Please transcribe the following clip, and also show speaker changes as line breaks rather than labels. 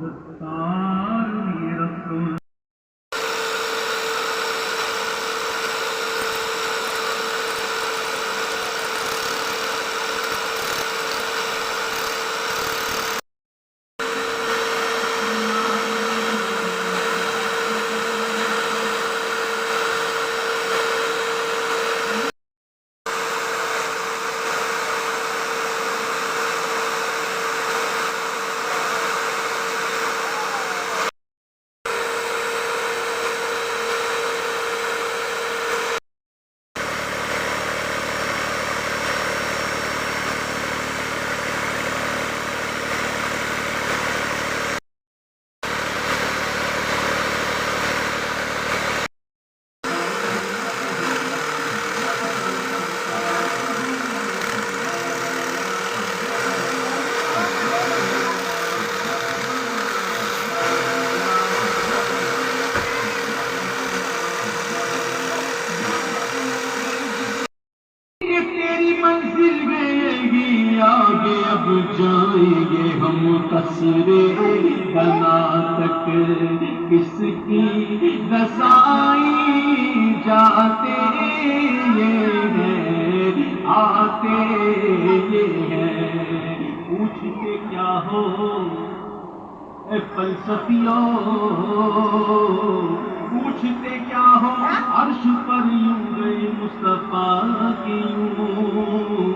सत्तार रसूल। आगे अब जाएंगे हम कसरे बना तक, किसकी रसाई जाते ये हैं, आते ये हैं। पूछते क्या हो ए फलसफियों, पूछते क्या हो अर्श पर यूं गए मुस्तफा की यूं।